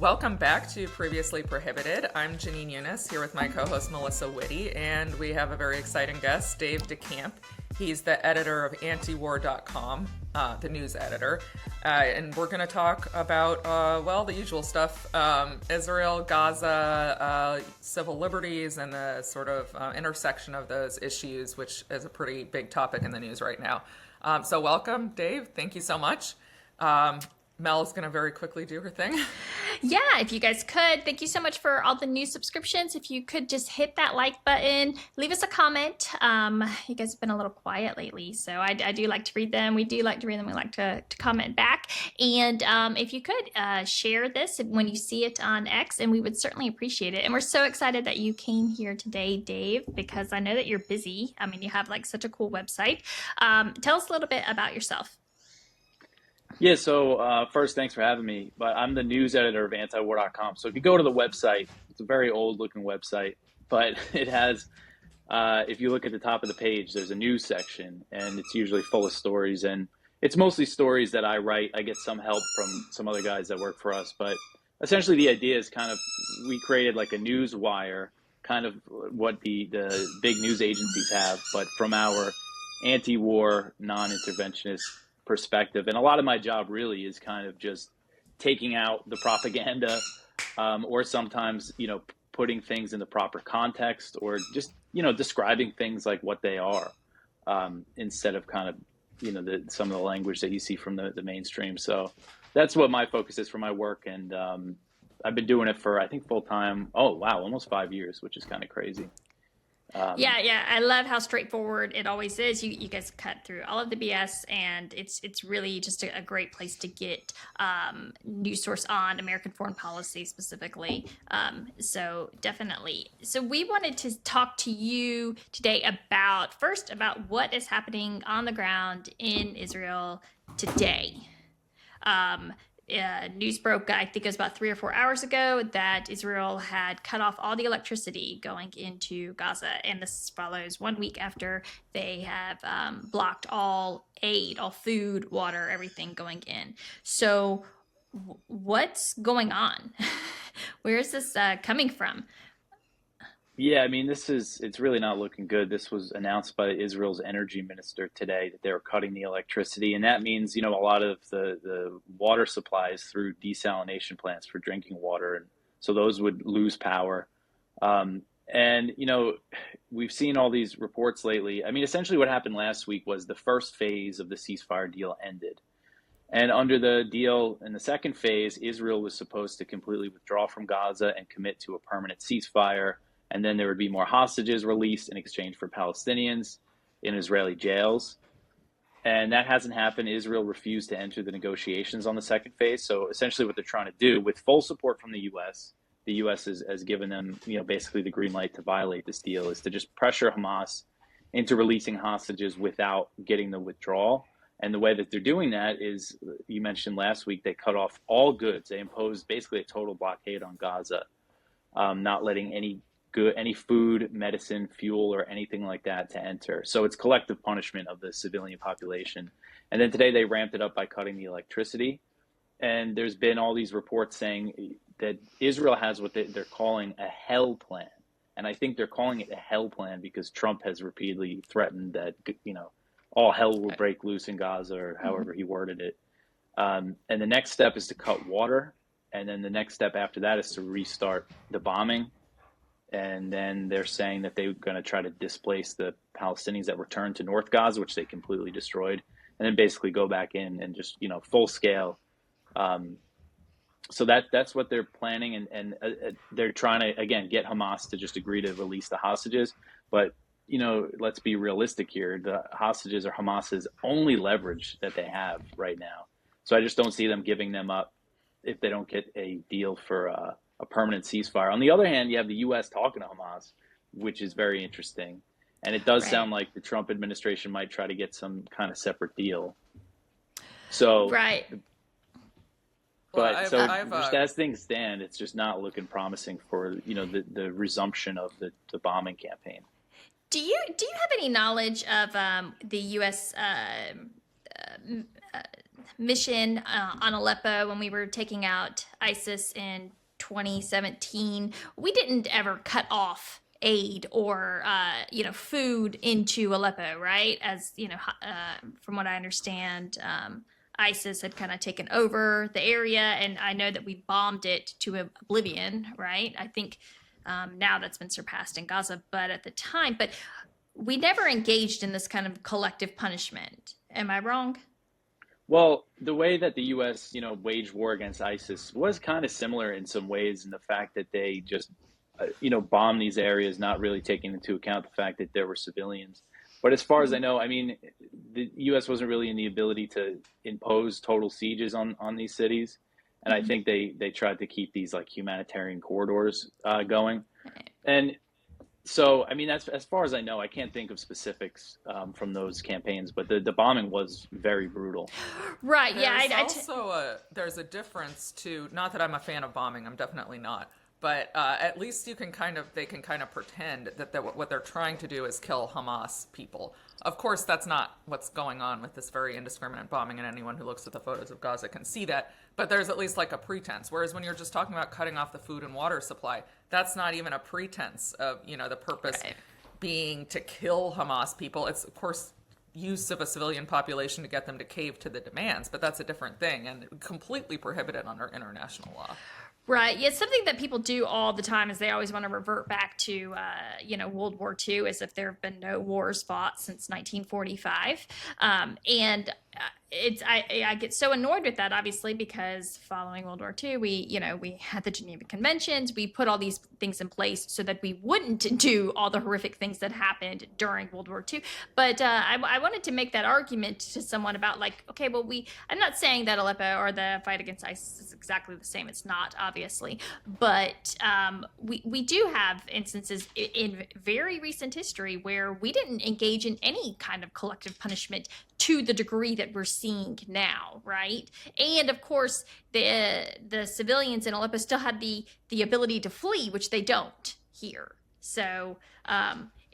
Welcome back to Previously Prohibited. I'm Jenin here with my co-host Melissa Whitty, and we have a very exciting guest, Dave DeCamp. He's the editor of antiwar.com, the news editor, and we're going to talk about, the usual stuff, Israel, Gaza, civil liberties, and the sort of intersection of those issues, which is a pretty big topic in the news right now. So welcome, Dave. Thank you so much. Mel is going to very quickly do her thing. Yeah, if you guys could, thank you so much for all the new subscriptions. If you could just hit that like button, leave us a comment. You guys have been a little quiet lately, so I do like to read them. We do like to read them. We like to comment back. And if you could share this when you see it on X, and we would certainly appreciate it. And we're so excited that you came here today, Dave, because I know that you're busy. I mean, you have like such a cool website. Tell us a little bit about yourself. Yeah, so first, thanks for having me. But I'm the news editor of antiwar.com. So if you go to the website, it's a very old-looking website, but it has, if you look at the top of the page, there's a news section, and it's usually full of stories. And it's mostly stories that I write. I get some help from some other guys that work for us. But essentially the idea is kind of, we created like a news wire, kind of what the big news agencies have, but from our anti-war, non-interventionist perspective. And a lot of my job really is kind of just taking out the propaganda, or sometimes, putting things in the proper context, or just, describing things like what they are, instead of kind of, some of the language that you see from the mainstream. So that's what my focus is for my work. And I've been doing it for, I think, full time. Oh, wow. Almost 5 years, which is kind of crazy. Yeah. I love how straightforward it always is. You guys cut through all of the BS, and it's really just a great place to get news source on American foreign policy specifically. So definitely. So we wanted to talk to you today about what is happening on the ground in Israel today. News broke, I think it was about 3 or 4 hours ago, that Israel had cut off all the electricity going into Gaza. And this follows 1 week after they have blocked all aid, all food, water, everything going in. So what's going on? Where is this coming from? Yeah, I mean, it's really not looking good. This was announced by Israel's energy minister today, that they were cutting the electricity. And that means, a lot of the water supplies through desalination plants for drinking water. And so those would lose power. And we've seen all these reports lately. I mean, essentially what happened last week was the first phase of the ceasefire deal ended. And under the deal in the second phase, Israel was supposed to completely withdraw from Gaza and commit to a permanent ceasefire. And then there would be more hostages released in exchange for Palestinians in Israeli jails. And that hasn't happened. Israel refused to enter the negotiations on the second phase. So essentially what they're trying to do, with full support from the U.S., the U.S. has given them, basically the green light to violate this deal, is to just pressure Hamas into releasing hostages without getting the withdrawal. And the way that they're doing that is, you mentioned last week, they cut off all goods. They imposed basically a total blockade on Gaza, not letting any food, medicine, fuel, or anything like that to enter. So it's collective punishment of the civilian population. And then today they ramped it up by cutting the electricity. And there's been all these reports saying that Israel has what they're calling a hell plan. And I think they're calling it a hell plan because Trump has repeatedly threatened that, all hell will break loose in Gaza, or however he worded it. And the next step is to cut water. And then the next step after that is to restart the bombing. And then they're saying that they're going to try to displace the Palestinians that returned to North Gaza, which they completely destroyed, and then basically go back in and just, full scale. So that's what they're planning. And they're trying to, again, get Hamas to just agree to release the hostages. But, let's be realistic here. The hostages are Hamas's only leverage that they have right now. So I just don't see them giving them up if they don't get a deal for a permanent ceasefire. On the other hand, you have the U.S. talking to Hamas, which is very interesting. And it does sound like the Trump administration might try to get some kind of separate deal. So, right. But just as things stand, it's just not looking promising for, the resumption of the bombing campaign. Do you have any knowledge of the U.S. mission on Aleppo when we were taking out ISIS in 2017, we didn't ever cut off aid or food into Aleppo, right? As from what I understand, ISIS had kind of taken over the area, and I know that we bombed it to oblivion, right? I think now that's been surpassed in Gaza, but at the time, we never engaged in this kind of collective punishment. Am I wrong? Well, the way that the U.S., waged war against ISIS was kind of similar in some ways, in the fact that they just, bombed these areas, not really taking into account the fact that there were civilians. But as far as I know, I mean, the U.S. wasn't really in the ability to impose total sieges on these cities, and I think they tried to keep these like humanitarian corridors going. And so, I mean, that's as far as I know. I can't think of specifics from those campaigns, but the bombing was very brutal. Right. Yeah. There's a difference to, not that I'm a fan of bombing. I'm definitely not. But at least they can kind of pretend that what they're trying to do is kill Hamas people. Of course, that's not what's going on with this very indiscriminate bombing, and anyone who looks at the photos of Gaza can see that. But there's at least like a pretense. Whereas when you're just talking about cutting off the food and water supply, that's not even a pretense of, the purpose being to kill Hamas people. It's, of course, use of a civilian population to get them to cave to the demands, but that's a different thing and completely prohibited under international law. Right. Yeah, something that people do all the time is they always want to revert back to, World War II, as if there have been no wars fought since 1945. I get so annoyed with that, obviously, because following World War II, we had the Geneva Conventions. We put all these things in place so that we wouldn't do all the horrific things that happened during World War II. But I wanted to make that argument to someone about, like, okay, well, I'm not saying that Aleppo or the fight against ISIS is exactly the same. It's not, obviously. But we do have instances in very recent history where we didn't engage in any kind of collective punishment to the degree that we're seeing now, right? And of course, the civilians in Aleppo still had the ability to flee, which they don't here. So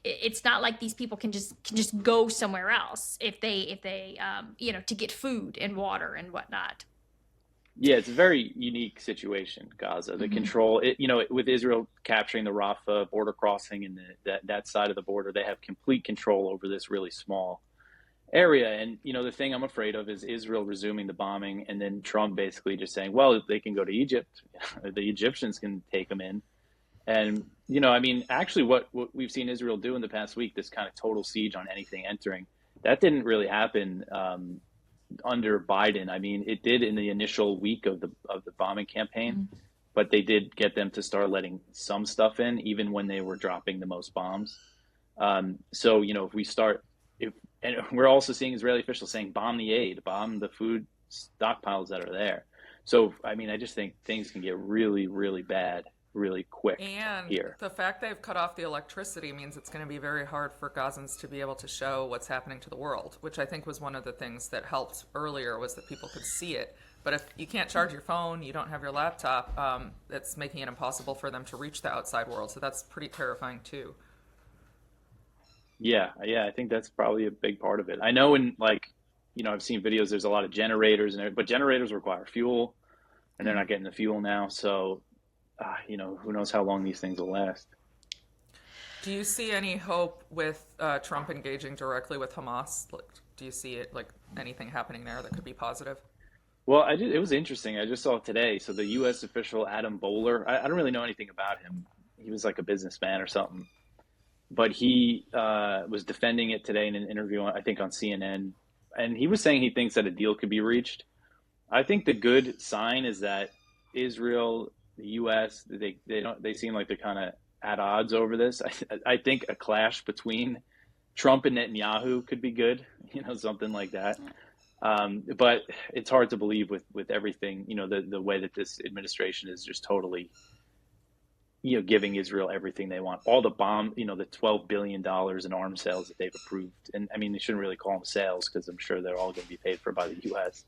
it's not like these people can just go somewhere else if they to get food and water and whatnot. Yeah, it's a very unique situation, Gaza. The control, with Israel capturing the Rafah border crossing and that side of the border, they have complete control over this really small area. And, the thing I'm afraid of is Israel resuming the bombing and then Trump basically just saying, well, they can go to Egypt. The Egyptians can take them in. And, actually what we've seen Israel do in the past week, this kind of total siege on anything entering, that didn't really happen under Biden. I mean, it did in the initial week of the bombing campaign, but they did get them to start letting some stuff in, even when they were dropping the most bombs. So, and we're also seeing Israeli officials saying, bomb the aid, bomb the food stockpiles that are there. So, I mean, I just think things can get really, really bad really quick here. The fact they've cut off the electricity means it's going to be very hard for Gazans to be able to show what's happening to the world, which I think was one of the things that helped earlier, was that people could see it. But if you can't charge your phone, you don't have your laptop, it's making it impossible for them to reach the outside world. So that's pretty terrifying too. Yeah, I think that's probably a big part of it. I know I've seen videos, there's a lot of generators, but generators require fuel, and they're not getting the fuel now. So, who knows how long these things will last. Do you see any hope with Trump engaging directly with Hamas? Do you see anything happening there that could be positive? Well, it was interesting. I just saw it today. So the U.S. official, Adam Bowler, I don't really know anything about him. He was like a businessman or something. But he was defending it today in an interview, I think on CNN, and he was saying he thinks that a deal could be reached. I think the good sign is that Israel, the U.S., they seem like they're kind of at odds over this. I think a clash between Trump and Netanyahu could be good, something like that. But it's hard to believe with everything, the way that this administration is just totally giving Israel everything they want, all the the $12 billion in arms sales that they've approved. And I mean, they shouldn't really call them sales because I'm sure they're all going to be paid for by the U.S.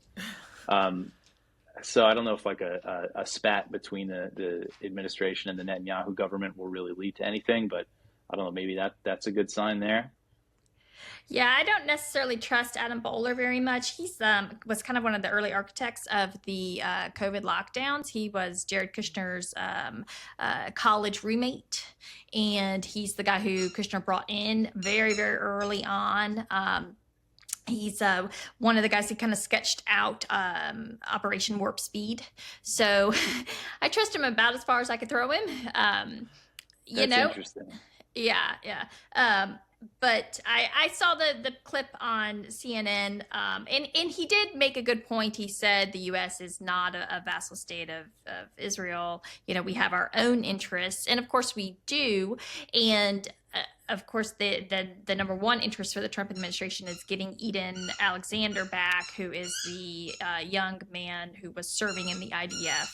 So I don't know if a spat between the administration and the Netanyahu government will really lead to anything, but I don't know, maybe that's a good sign there. Yeah, I don't necessarily trust Adam Bowler very much. He's was kind of one of the early architects of the COVID lockdowns. He was Jared Kushner's college roommate, and he's the guy who Kushner brought in very, very early on. He's one of the guys who kind of sketched out Operation Warp Speed. So I trust him about as far as I could throw him. You That's know, interesting. yeah, yeah. But I saw the clip on CNN, and he did make a good point. He said the U.S. is not a vassal state of Israel. You know, we have our own interests, and of course we do. And of course, the number one interest for the Trump administration is getting Eden Alexander back, who is the young man who was serving in the IDF.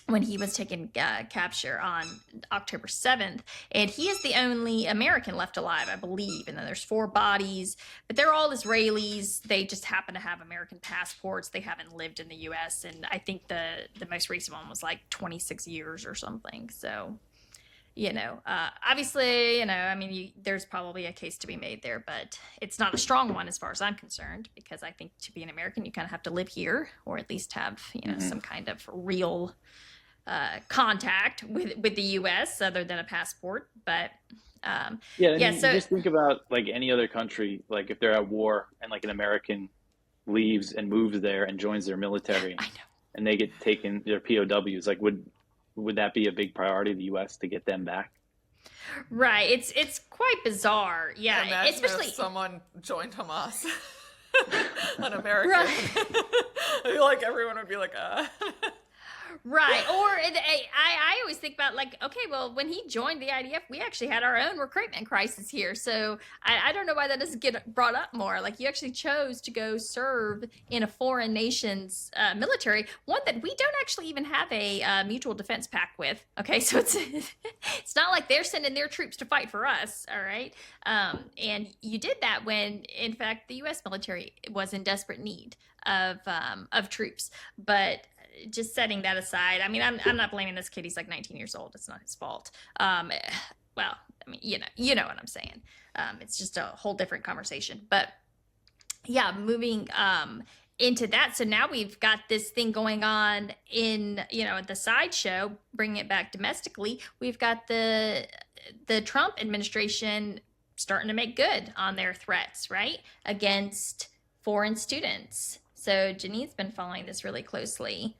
When he was taken capture on October 7th. And he is the only American left alive, I believe. And then there's 4 bodies, but they're all Israelis. They just happen to have American passports. They haven't lived in the U.S. And I think the most recent one was like 26 years or something. So, obviously, I mean, there's probably a case to be made there, but it's not a strong one as far as I'm concerned, because I think to be an American, you kind of have to live here, or at least have, some kind of real contact with the U.S. other than a passport. But so just think about like any other country, like if they're at war and like an American leaves and moves there and joins their military, I know. and they get taken, their POWs, like would that be a big priority of the U.S. to get them back? Right. It's quite bizarre. Yeah. Imagine Especially if someone joined Hamas. An American. Right. I feel like everyone would be like, Right. Or I always think about like, okay, well, when he joined the IDF, we actually had our own recruitment crisis here. So I don't know why that doesn't get brought up more. Like, you actually chose to go serve in a foreign nation's military, one that we don't actually even have a mutual defense pact with. Okay, so it's not like they're sending their troops to fight for us. All right. And you did that when, in fact, the U.S. military was in desperate need of troops. But just setting that aside, I mean, I'm not blaming this kid. He's like 19 years old. It's not his fault. Well, I mean, you know what I'm saying. It's just a whole different conversation. But yeah, moving into that. So now we've got this thing going on in, the sideshow, bringing it back domestically. We've got the Trump administration starting to make good on their threats, right, against foreign students. So Janine's been following this really closely.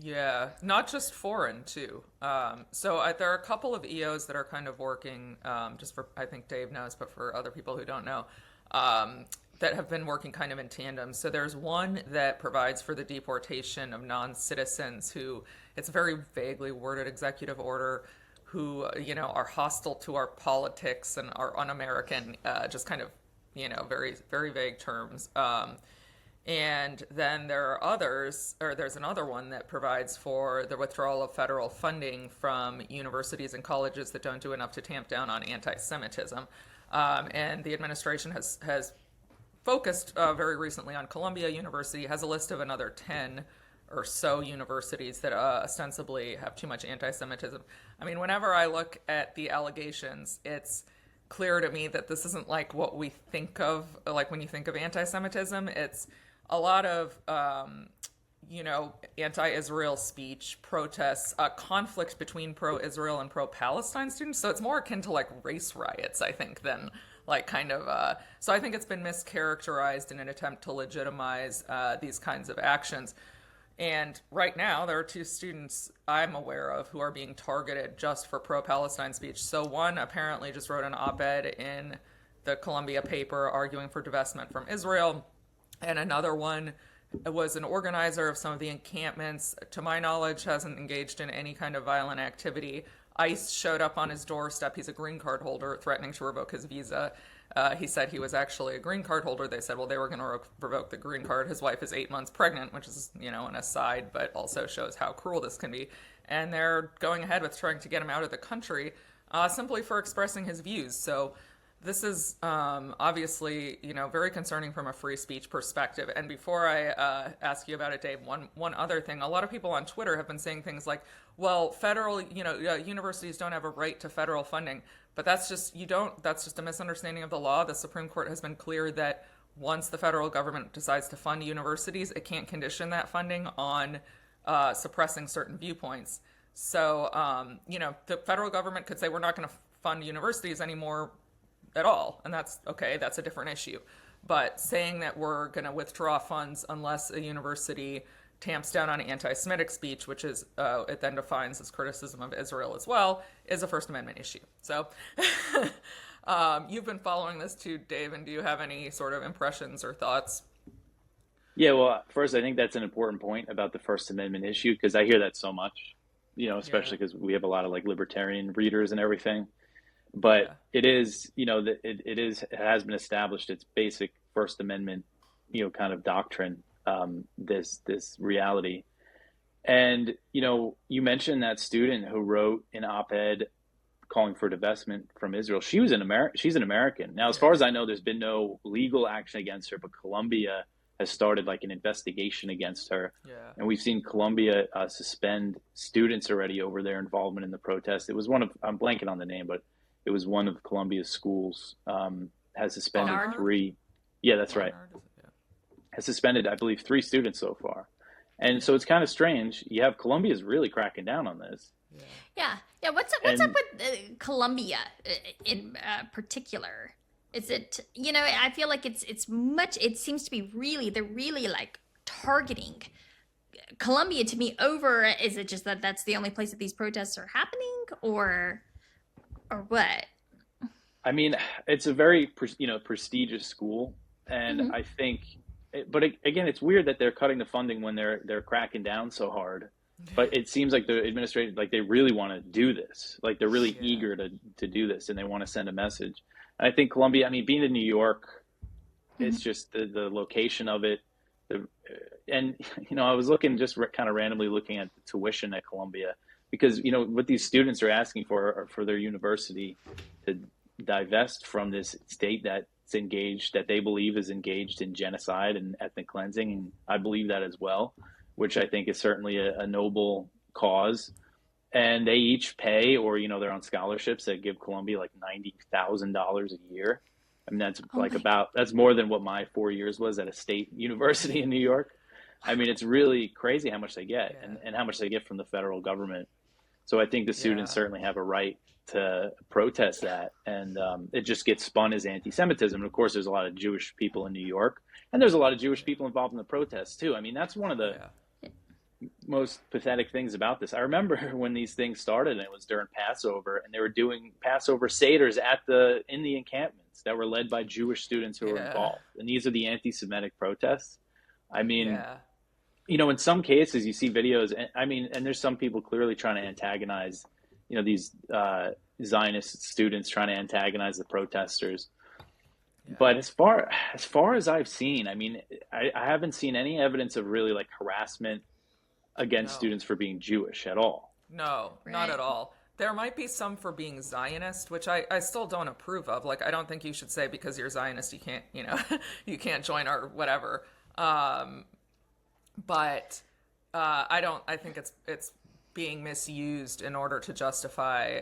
yeah, not just foreign too. There are a couple of EOs that are kind of working, just for, I think Dave knows, but for other people who don't know, that have been working kind of in tandem. So there's one that provides for the deportation of non-citizens who, it's a very vaguely worded executive order, who, are hostile to our politics and are un-American, just kind of, very, very vague terms. And then there are others, or there's another one that provides for the withdrawal of federal funding from universities and colleges that don't do enough to tamp down on anti-Semitism. And the administration has focused very recently on Columbia University, has a list of another 10 or so universities that ostensibly have too much anti-Semitism. I mean, whenever I look at the allegations, it's clear to me that this isn't like what we think of, like when you think of anti-Semitism. It's a lot of, anti-Israel speech, protests, conflict between pro-Israel and pro-Palestine students. So it's more akin to like race riots, I think, than like kind of, so I think it's been mischaracterized in an attempt to legitimize these kinds of actions. And right now, there are 2 students I'm aware of who are being targeted just for pro-Palestine speech. So one apparently just wrote an op-ed in the Columbia paper arguing for divestment from Israel. And another one was an organizer of some of the encampments. To my knowledge, hasn't engaged in any kind of violent activity. ICE showed up on his doorstep. He's a green card holder, threatening to revoke his visa. He said he was actually a green card holder. They said, well, they were going to revoke the green card. His wife is 8 months pregnant, which is, an aside, but also shows how cruel this can be. And they're going ahead with trying to get him out of the country simply for expressing his views. So This is obviously, very concerning from a free speech perspective. And before I ask you about it, Dave, one other thing. A lot of people on Twitter have been saying things like, well, federal, universities don't have a right to federal funding. But that's just a misunderstanding of the law. The Supreme Court has been clear that once the federal government decides to fund universities, it can't condition that funding on suppressing certain viewpoints. So, the federal government could say we're not going to fund universities anymore at all, and that's okay. That's a different issue. But saying that we're going to withdraw funds unless a university tamps down on anti-Semitic speech, which is it then defines as criticism of Israel as well, is a First Amendment issue. So you've been following this too, Dave, and do you have any sort of impressions or thoughts? Yeah, well, first, I think that's an important point about the First Amendment issue, because I hear that so much, especially because we have a lot of like libertarian readers and everything. But it is, it has been established, its basic First Amendment, kind of doctrine, this reality. And, you mentioned that student who wrote an op-ed calling for divestment from Israel. She's an American. Now, as far as I know, there's been no legal action against her, but Colombia has started like an investigation against her. Yeah. And we've seen Colombia suspend students already over their involvement in the protest. It was I'm blanking on the name, but it was one of Colombia's schools has suspended three. Yeah, that's right. Has suspended, I believe, 3 students so far. And so it's kind of strange. You have Colombia's really cracking down on this. Yeah. What's up with Colombia in particular? Is it, I feel like it seems to be they're really like targeting Colombia to me over. Is it just that that's the only place that these protests are happening, or what? I mean, it's a very, prestigious school. And I think, but again, it's weird that they're cutting the funding when they're cracking down so hard. But it seems like the administration, like they really want to do this. Like they're really eager to do this, and they want to send a message. And I think Colombia, I mean, being in New York, it's just the location of it. And, I was looking, just kind of randomly looking at the tuition at Columbia, because, what these students are asking for their university to divest from this state that's engaged, that they believe is engaged in genocide and ethnic cleansing. And I believe that as well, which I think is certainly a noble cause. And they each pay, or, they're on scholarships that give Columbia like $90,000 a year. I mean, that's that's more than what my 4 years was at a state university in New York. I mean, it's really crazy how much they get and how much they get from the federal government. So I think the students certainly have a right to protest that. And it just gets spun as anti-Semitism. And of course, there's a lot of Jewish people in New York, and there's a lot of Jewish people involved in the protests too. I mean, that's one of the most pathetic things about this. I remember when these things started, and it was during Passover, and they were doing Passover Seders in the encampments that were led by Jewish students who were involved. And these are the anti-Semitic protests. I mean, in some cases you see videos, and there's some people clearly trying to antagonize, these Zionist students trying to antagonize the protesters. But as far as I've seen, I mean, I haven't seen any evidence of really like harassment against students for being Jewish at all. No, not at all. There might be some for being Zionist, which I still don't approve of. Like, I don't think you should say because you're Zionist you can't, you can't join our whatever. But I think it's being misused in order to justify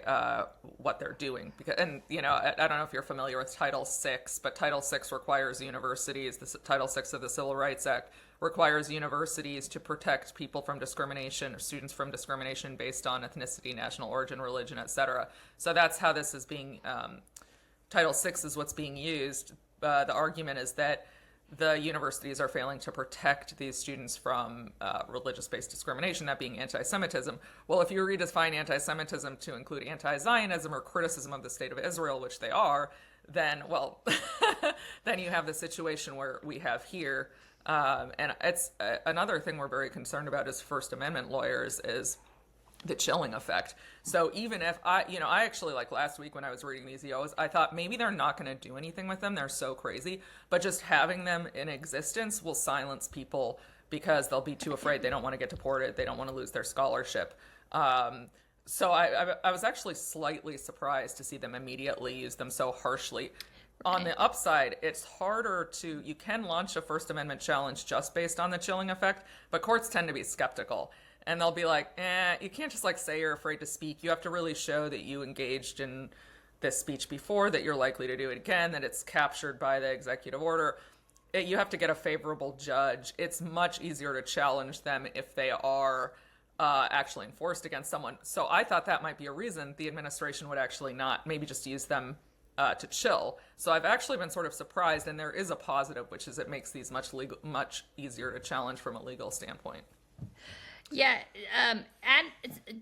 what they're doing. Because, and I don't know if you're familiar with Title VI, but Title VI requires universities. Title VI of the Civil Rights Act requires universities to protect people from discrimination, or students from discrimination based on ethnicity, national origin, religion, etc. So that's how this is being. Title VI is what's being used. The argument is that the universities are failing to protect these students from religious-based discrimination, that being anti-Semitism. Well, if you redefine anti-Semitism to include anti-Zionism or criticism of the state of Israel, which they are, then, then you have the situation where we have here. And it's another thing we're very concerned about as First Amendment lawyers is the chilling effect. So even if I actually, like last week when I was reading these EOs, I thought maybe they're not going to do anything with them. They're so crazy, but just having them in existence will silence people because they'll be too afraid. They don't want to get deported. They don't want to lose their scholarship. So I was actually slightly surprised to see them immediately use them so harshly. On Right. the upside, it's harder to, you can launch a First Amendment challenge just based on the chilling effect, but courts tend to be skeptical. And they'll be like, you can't just like say you're afraid to speak. You have to really show that you engaged in this speech before, that you're likely to do it again, that it's captured by the executive order. You have to get a favorable judge. It's much easier to challenge them if they are actually enforced against someone. So I thought that might be a reason the administration would actually not maybe just use them to chill. So I've actually been sort of surprised, and there is a positive, which is it makes these much easier to challenge from a legal standpoint. Yeah,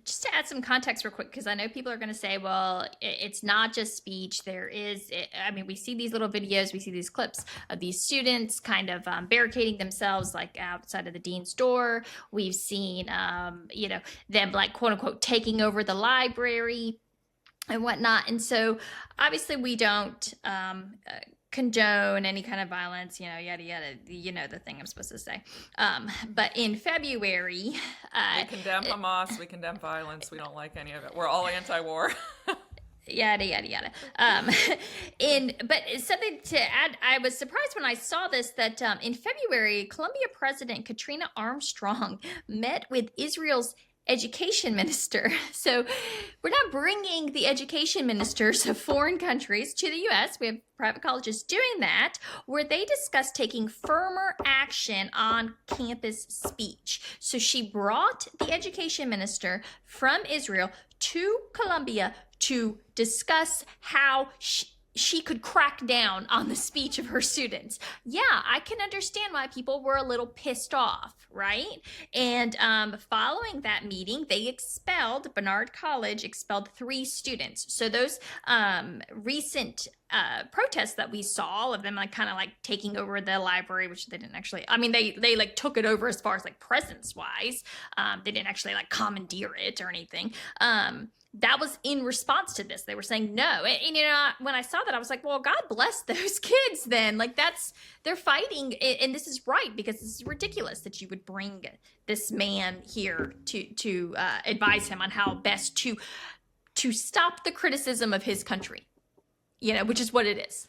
just to add some context real quick, because I know people are going to say, well, it's not just speech. I mean, we see these little videos, we see these clips of these students kind of barricading themselves like outside of the dean's door. We've seen, them like quote unquote taking over the library and whatnot. And so obviously we don't condone any kind of violence, yada yada, the thing I'm supposed to say. But in February, We condemn Hamas, we condemn violence, we don't like any of it. We're all anti-war. yada yada yada. But something to add, I was surprised when I saw this that in February, Colombia President Katrina Armstrong met with Israel's education minister. So we're not bringing the education ministers of foreign countries to the U.S. We have private colleges doing that, where they discuss taking firmer action on campus speech. So she brought the education minister from Israel to Colombia to discuss how she could crack down on the speech of her students. Yeah, I can understand why people were a little pissed off, right? And following that meeting, Bernard College expelled 3 students. So those recent protests that we saw, all of them like kind of like taking over the library, which they didn't actually, I mean, they like took it over as far as like presence wise. They didn't actually like commandeer it or anything. That was in response to this. They were saying no. And when I saw that, I was like, well, God bless those kids then. Like they're fighting. And this is right, because this is ridiculous that you would bring this man here to advise him on how best to stop the criticism of his country, which is what it is.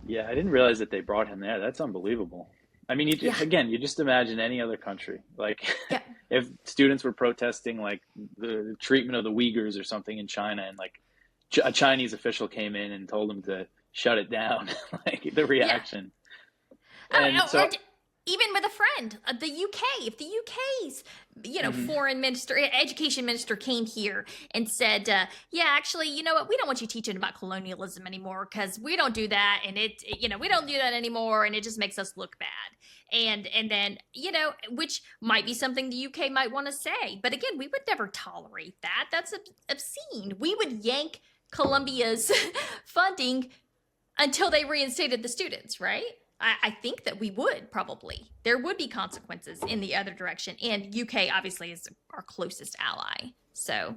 Yeah, I didn't realize that they brought him there. That's unbelievable. I mean, you just imagine any other country. Like, Yeah. if students were protesting, like, the treatment of the Uyghurs or something in China, and, like, a Chinese official came in and told them to shut it down, like, the reaction. Yeah. And so, Even with a friend, the UK, if the UK's, foreign minister, education minister came here and said, yeah, actually, you know what? We don't want you teaching about colonialism anymore, because we don't do that. And we don't do that anymore. And it just makes us look bad. And then, which might be something the UK might want to say. But again, we would never tolerate that. That's obscene. We would yank Columbia's funding until they reinstated the students, right? I think that we would probably. There would be consequences in the other direction. And UK obviously is our closest ally. So,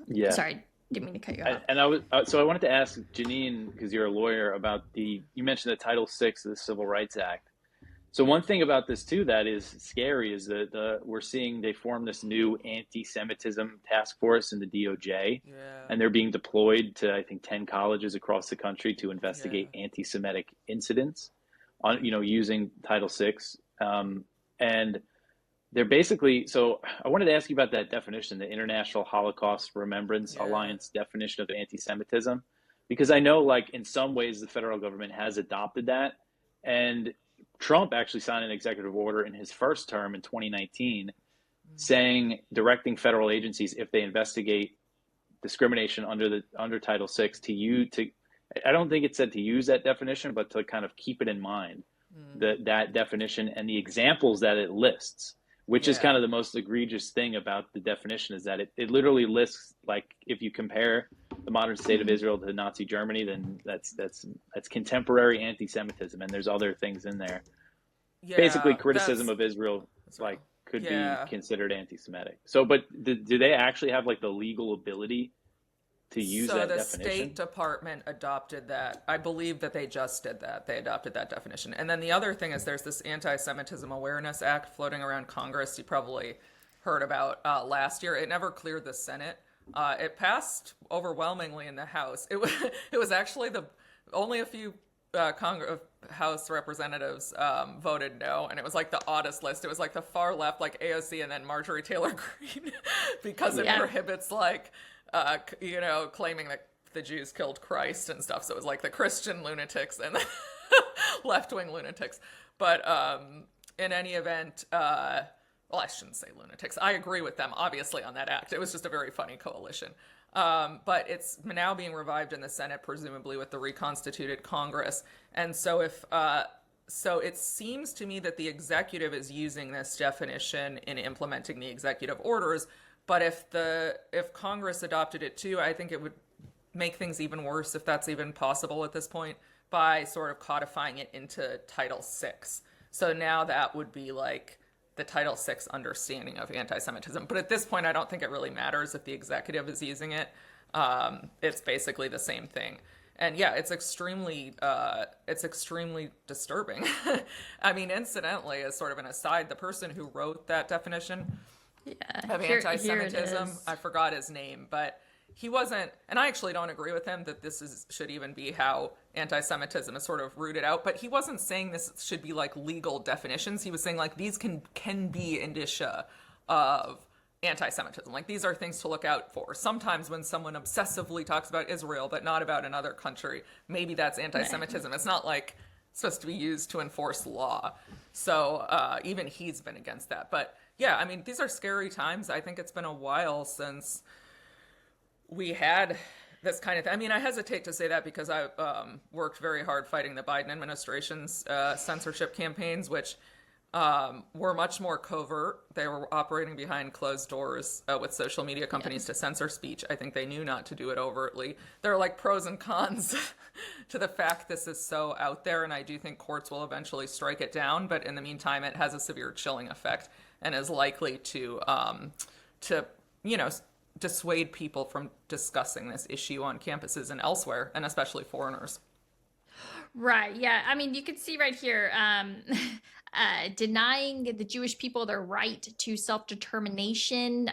yeah. Sorry, didn't mean to cut you off. And I wanted to ask Jenin, because you're a lawyer, about you mentioned the Title VI of the Civil Rights Act. So one thing about this too that is scary is that we're seeing they formed this new anti-Semitism task force in the DOJ, and they're being deployed to, I think, 10 colleges across the country to investigate anti-Semitic incidents on, using Title VI. And they're basically, so I wanted to ask you about that definition, the International Holocaust Remembrance Alliance definition of anti-Semitism, because I know, like, in some ways the federal government has adopted that, and Trump actually signed an executive order in his first term in 2019 directing federal agencies, if they investigate discrimination under Title VI, I don't think it said to use that definition, but to kind of keep it in mind, that definition and the examples that it lists, which is kind of the most egregious thing about the definition, is that it literally lists, like, if you compare the modern state of Israel to Nazi Germany, then that's contemporary anti-Semitism, and there's other things in there. Basically, criticism of Israel, like, could be considered anti-Semitic. So, but do they actually have, like, the legal ability to use that definition? So the State Department adopted that. I believe that they just did that. They adopted that definition. And then the other thing is there's this Anti-Semitism Awareness Act floating around Congress. You probably heard about last year. It never cleared the Senate. It passed overwhelmingly in the House. It was actually only a few House representatives voted no, and it was like the oddest list. It was like the far left, like AOC, and then Marjorie Taylor Greene, because it prohibits like claiming that the Jews killed Christ and stuff. So it was like the Christian lunatics and the left-wing lunatics. But in any event, well, I shouldn't say lunatics. I agree with them, obviously, on that act. It was just a very funny coalition. But it's now being revived in the Senate, presumably with the reconstituted Congress. And so so it seems to me that the executive is using this definition in implementing the executive orders. But if Congress adopted it too, I think it would make things even worse, if that's even possible at this point, by sort of codifying it into Title VI. So now that would be like the Title VI understanding of anti-Semitism. But at this point, I don't think it really matters if the executive is using it. It's basically the same thing. And yeah, it's extremely disturbing. I mean, incidentally, as sort of an aside, the person who wrote that definition of anti-Semitism, I forgot his name, but he wasn't, and I actually don't agree with him that should even be how anti-Semitism is sort of rooted out, but he wasn't saying this should be like legal definitions. He was saying like these can be indicia of anti-Semitism. Like these are things to look out for. Sometimes when someone obsessively talks about Israel but not about another country, maybe that's anti-Semitism. It's not like supposed to be used to enforce law. So even he's been against that. But yeah, I mean, these are scary times. I think it's been a while since we had this kind of thing. I mean, I hesitate to say that because I worked very hard fighting the Biden administration's censorship campaigns, which were much more covert. They were operating behind closed doors with social media companies to censor speech. I think they knew not to do it overtly. There are like pros and cons to the fact this is so out there, and I do think courts will eventually strike it down. But in the meantime, it has a severe chilling effect and is likely to dissuade people from discussing this issue on campuses and elsewhere, and especially foreigners. Right. Yeah. I mean, you can see right here, denying the Jewish people their right to self-determination,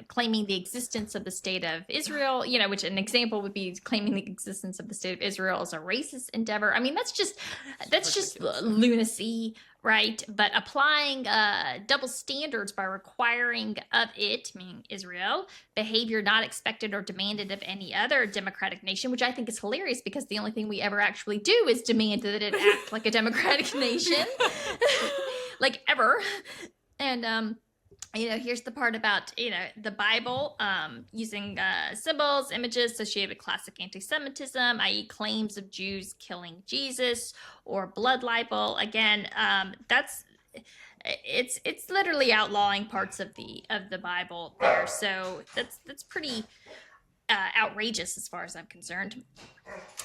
claiming the existence of the state of Israel, which an example would be claiming the existence of the state of Israel as a racist endeavor. I mean, that's just lunacy, right? But applying double standards by requiring of it, meaning Israel, behavior not expected or demanded of any other democratic nation, which I think is hilarious because the only thing we ever actually do is demand that it act like a democratic nation, like ever. And here's the part about, the Bible using symbols, images associated with classic anti-Semitism, i.e. claims of Jews killing Jesus or blood libel. Again, it's literally outlawing parts of the Bible there. So that's pretty outrageous as far as I'm concerned.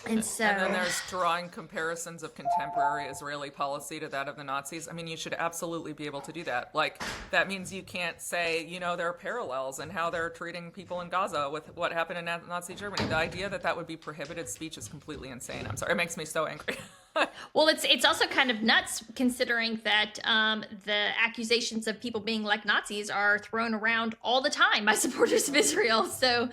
And then there's drawing comparisons of contemporary Israeli policy to that of the Nazis. I mean, you should absolutely be able to do that. Like, that means you can't say, there are parallels in how they're treating people in Gaza with what happened in Nazi Germany. The idea that would be prohibited speech is completely insane. I'm sorry. It makes me so angry. Well, it's also kind of nuts considering that the accusations of people being like Nazis are thrown around all the time by supporters of Israel. So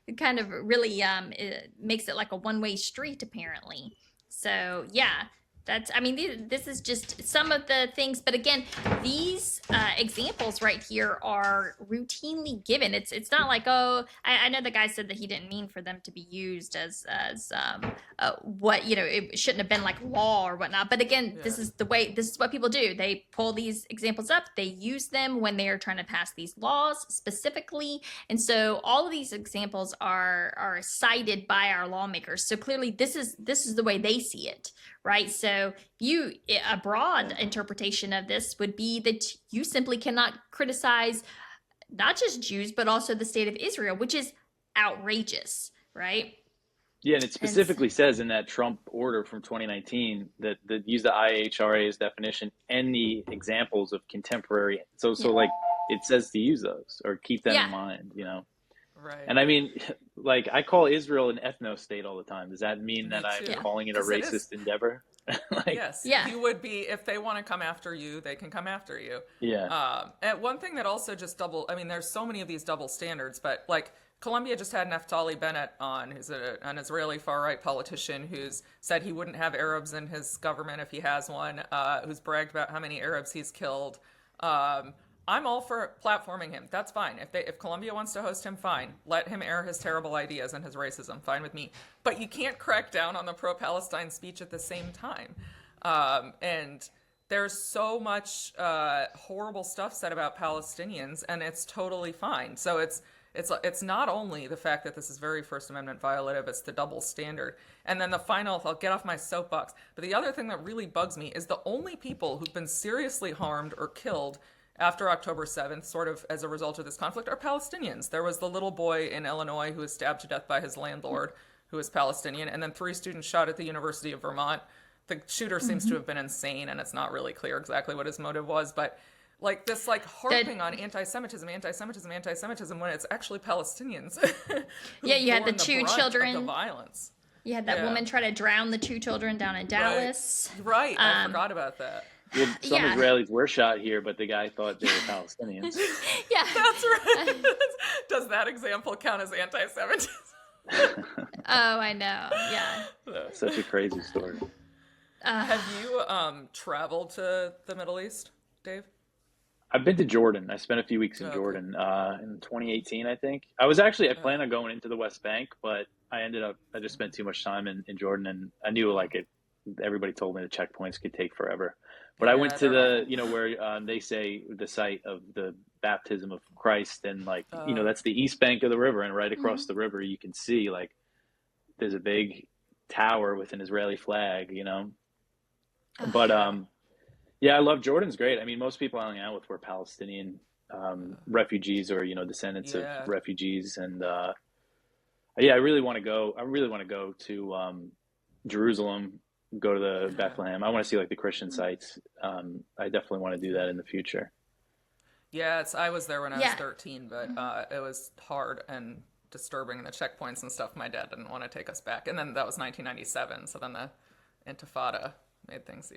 it kind of really it makes it like a one-way street, apparently. So, yeah. This is just some of the things, but again, these examples right here are routinely given. It's not like, I know the guy said that he didn't mean for them to be used as what, it shouldn't have been like law or whatnot. But again, this is what people do. They pull these examples up, they use them when they are trying to pass these laws specifically. And so all of these examples are cited by our lawmakers. So clearly this is the way they see it. Right. So a broad interpretation of this would be that you simply cannot criticize not just Jews, but also the state of Israel, which is outrageous. Right. Yeah. And it specifically says in that Trump order from 2019 that use the IHRA's definition and the examples of contemporary. So like it says to use those or keep them in mind, Right. And I mean, like I call Israel an ethno state all the time. Does that mean Me that I'm too. calling it a 'Cause it is. racist endeavor? Like, Yes, Yeah. you would be if they want to come after you, they can come after you. yeah. And one thing that also just I mean, there's so many of these double standards, but like Colombia just had Naftali Bennett on, who's an Israeli far-right politician who's said he wouldn't have Arabs in his government if he has one, who's bragged about how many Arabs he's killed. I'm all for platforming him. That's fine. If Colombia wants to host him, fine. Let him air his terrible ideas and his racism. Fine with me. But you can't crack down on the pro-Palestine speech at the same time. And there's so much horrible stuff said about Palestinians, and it's totally fine. So it's not only the fact that this is very First Amendment violative, it's the double standard. And then the final, I'll get off my soapbox, but the other thing that really bugs me is the only people who've been seriously harmed or killed after October 7th, sort of as a result of this conflict, are Palestinians. There was the little boy in Illinois who was stabbed to death by his landlord, who was Palestinian, and then 3 students shot at the University of Vermont. The shooter seems to have been insane, and it's not really clear exactly what his motive was, but like this like harping on anti-Semitism when it's actually Palestinians. Yeah, you had the borne 2 brunt of children. the violence. You had that woman try to drown the 2 children down in Dallas. Right. I forgot about that. Well, some Yeah. Israelis were shot here, but the guy thought they were Palestinians. Yeah. That's right. Does that example count as anti-Semitism? Oh, I know. Yeah. Such a crazy story. Have you traveled to the Middle East, Dave? I've been to Jordan. I spent a few weeks in Okay. Jordan in 2018, I think. I planned on going into the West Bank, but I just spent too much time in Jordan, and I knew everybody told me the checkpoints could take forever. But I Yeah, went to they're where they say the site of the baptism of Christ, and that's the east bank of the river, and right across the river you can see there's a big tower with an Israeli flag, But yeah, I love Jordan's great. I mean, most people I hung out with were Palestinian refugees or descendants of refugees, and yeah, I really want to go. I really want to go to Jerusalem, go to the Bethlehem. I want to see the Christian sites. I definitely want to do that in the future. Yeah, I was there when I was 13, but it was hard and disturbing, the checkpoints and stuff. My dad didn't want to take us back, and then that was 1997. So then the Intifada made things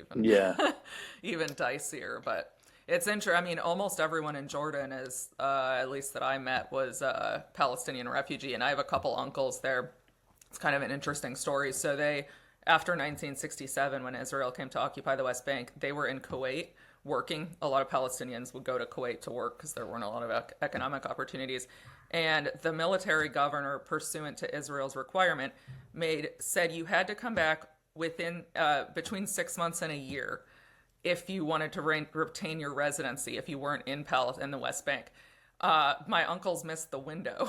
even dicier. But it's interesting. I mean, almost everyone in Jordan is, at least that I met, was a Palestinian refugee, and I have a couple uncles there. It's kind of an interesting story. So after 1967, when Israel came to occupy the West Bank, they were in Kuwait working. A lot of Palestinians would go to Kuwait to work because there weren't a lot of economic opportunities. And the military governor, pursuant to Israel's requirement, said you had to come back within between 6 months and a year if you wanted to retain your residency, if you weren't in the West Bank. My uncles missed the window.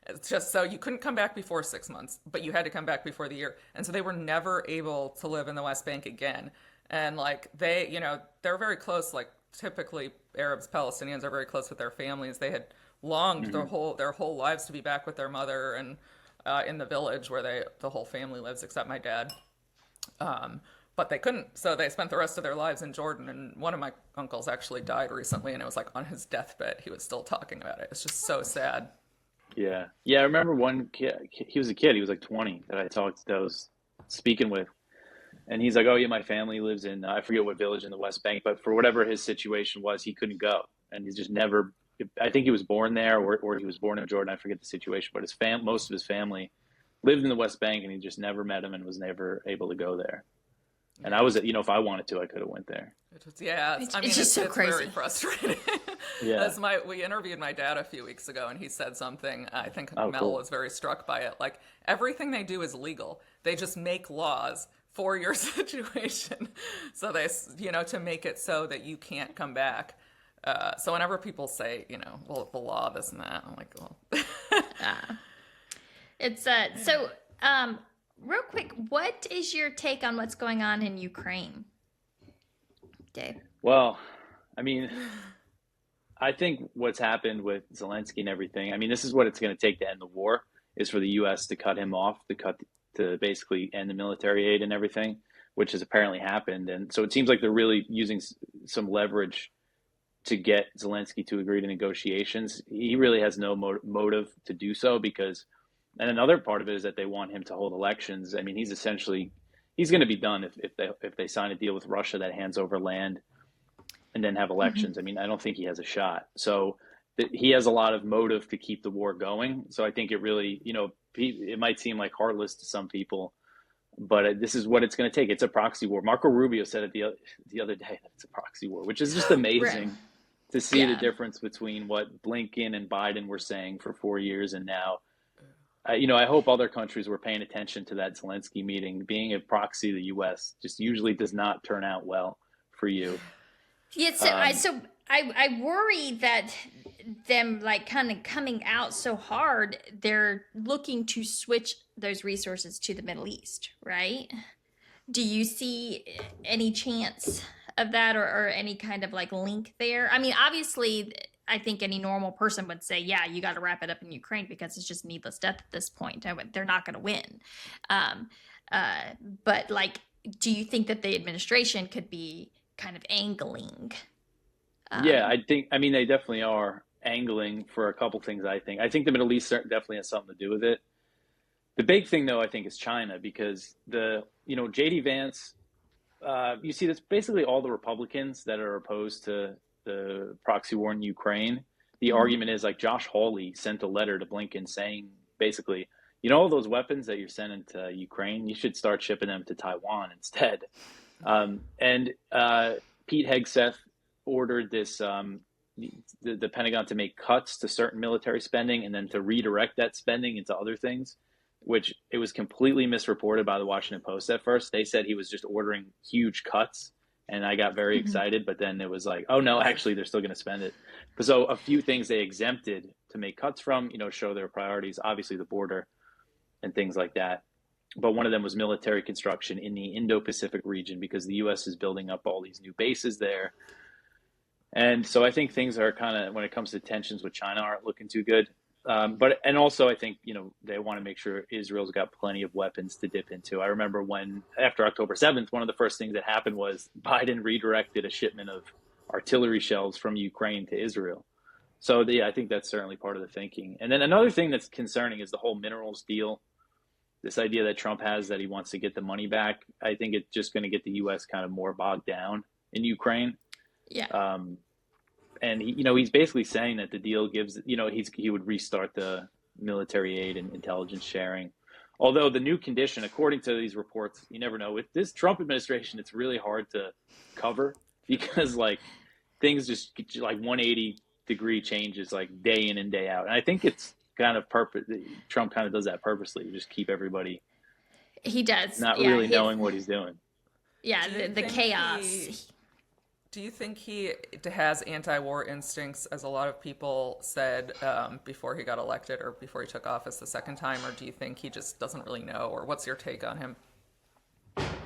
It's just so you couldn't come back before 6 months, but you had to come back before the year. And so they were never able to live in the West Bank again. And they're very close. Typically Arabs, Palestinians are very close with their families. They had longed their whole lives to be back with their mother and in the village where the whole family lives except my dad. But they couldn't, so they spent the rest of their lives in Jordan. And one of my uncles actually died recently, and it was on his deathbed he was still talking about it. It's just so sad. Yeah. I remember one kid. He was a kid. He was 20 that I was speaking with, and he's like, "Oh yeah, my family lives in I forget what village in the West Bank, but for whatever his situation was, he couldn't go, and he's just never. I think he was born there, or he was born in Jordan. I forget the situation, but most of his family lived in the West Bank, and he just never met him and was never able to go there. And I was, if I wanted to, I could have went there. It's just so crazy. Very frustrating. Yeah. We interviewed my dad a few weeks ago, and he said something. I think Mel cool. was very struck by it. Everything they do is legal. They just make laws for your situation, so they, to make it so that you can't come back. So whenever people say, well, the law, this and that, I'm like, well. It's so. Real quick, what is your take on what's going on in Ukraine, Dave? Well, I mean, I think what's happened with Zelensky and everything, I mean, this is what it's going to take to end the war, is for the U.S. to cut him off, to basically end the military aid and everything, which has apparently happened. And so it seems like they're really using some leverage to get Zelensky to agree to negotiations. He really has no motive to do so, because And another part of it is that they want him to hold elections. I mean, he's going to be done if they sign a deal with Russia that hands over land and then have elections. I mean, I don't think he has a shot. So he has a lot of motive to keep the war going. So I think it really, it might seem like heartless to some people, but this is what it's going to take. It's a proxy war. Marco Rubio said it the other day that it's a proxy war, which is just amazing Right. to see the difference between what Blinken and Biden were saying for 4 years and now. I hope other countries were paying attention to that Zelensky meeting. Being a proxy of the U.S. just usually does not turn out well for you. Yeah, I worry that them like kind of coming out so hard, they're looking to switch those resources to the Middle East, right? Do you see any chance of that, or any kind of like link there? I mean, obviously, I think any normal person would say, yeah, you got to wrap it up in Ukraine because it's just needless death at this point. They're not going to win. But like, do you think that the administration could be kind of angling? Yeah, I mean, they definitely are angling for a couple things. I think the Middle East definitely has something to do with it. The big thing, though, I think, is China, because JD Vance, you see, that's basically all the Republicans that are opposed to the proxy war in Ukraine. The argument is like Josh Hawley sent a letter to Blinken saying basically, all those weapons that you're sending to Ukraine, you should start shipping them to Taiwan instead. And Pete Hegseth ordered this the Pentagon to make cuts to certain military spending and then to redirect that spending into other things, which it was completely misreported by the Washington Post at first. They said he was just ordering huge cuts, and I got very excited, but then it was like, oh no, actually they're still going to spend it. So a few things they exempted to make cuts from, show their priorities, obviously the border and things like that. But one of them was military construction in the Indo-Pacific region, because the U.S. is building up all these new bases there. And so I think things are kind of, when it comes to tensions with China, aren't looking too good. And also I think, they want to make sure Israel's got plenty of weapons to dip into. I remember when, after October 7th, one of the first things that happened was Biden redirected a shipment of artillery shells from Ukraine to Israel. So I think that's certainly part of the thinking. And then another thing that's concerning is the whole minerals deal. This idea that Trump has that he wants to get the money back. I think it's just going to get the U.S. kind of more bogged down in Ukraine. Yeah. And he's basically saying that the deal gives, he would restart the military aid and intelligence sharing. Although the new condition, according to these reports, you never know. With this Trump administration, it's really hard to cover, because like things just like 180-degree changes like day in and day out. And I think it's kind of Trump kind of does that purposely, to just keep everybody. He does. Not really knowing what he's doing. Yeah, the chaos. Do you think he has anti-war instincts, as a lot of people said before he got elected or before he took office the second time, or do you think he just doesn't really know, or what's your take on him?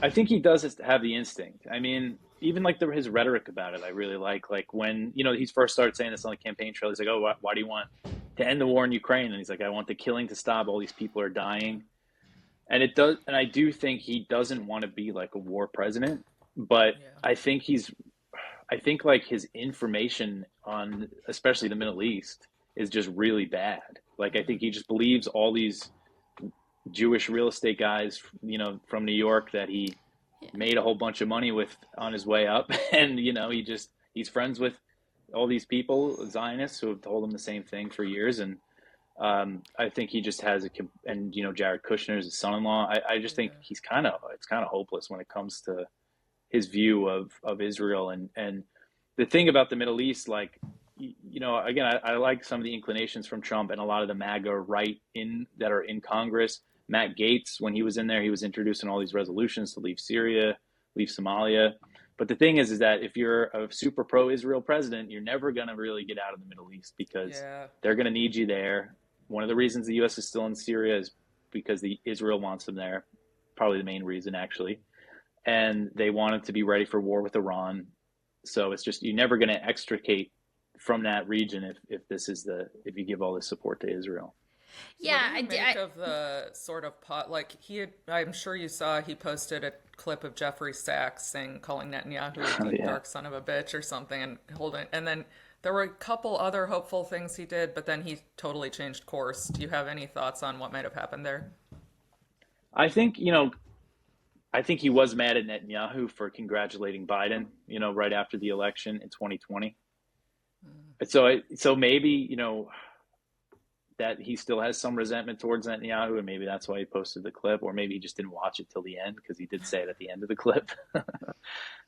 I think he does have the instinct. I mean, even like his rhetoric about it, I really like when, he first started saying this on the campaign trail, he's like, oh, why do you want to end the war in Ukraine? And he's like, I want the killing to stop. All these people are dying. And it does. And I do think he doesn't want to be like a war president, but I think like his information on especially the Middle East is just really bad. Like, I think he just believes all these Jewish real estate guys, from New York that he made a whole bunch of money with on his way up. And, he's friends with all these people, Zionists, who have told him the same thing for years. And I think he just has Jared Kushner is his son-in-law. I just think it's kind of hopeless when it comes to his view of Israel. And the thing about the Middle East, like, again, I like some of the inclinations from Trump and a lot of the MAGA right that are in Congress. Matt Gaetz, when he was in there, he was introducing all these resolutions to leave Syria, leave Somalia. But the thing is that if you're a super pro-Israel president, you're never going to really get out of the Middle East, because they're going to need you there. One of the reasons the U.S. is still in Syria is because Israel wants them there. Probably the main reason, actually. And they want it to be ready for war with Iran. So it's just, you're never going to extricate from that region if you give all this support to Israel. Yeah, What do you make of the sort of like I'm sure you saw he posted a clip of Jeffrey Sachs calling Netanyahu a Oh, deep yeah. dark son of a bitch or something and then there were a couple other hopeful things he did, but then he totally changed course. Do you have any thoughts on what might have happened there? I think, I think he was mad at Netanyahu for congratulating Biden, right after the election in 2020. So maybe, that he still has some resentment towards Netanyahu, and maybe that's why he posted the clip, or maybe he just didn't watch it till the end because he did say it at the end of the clip.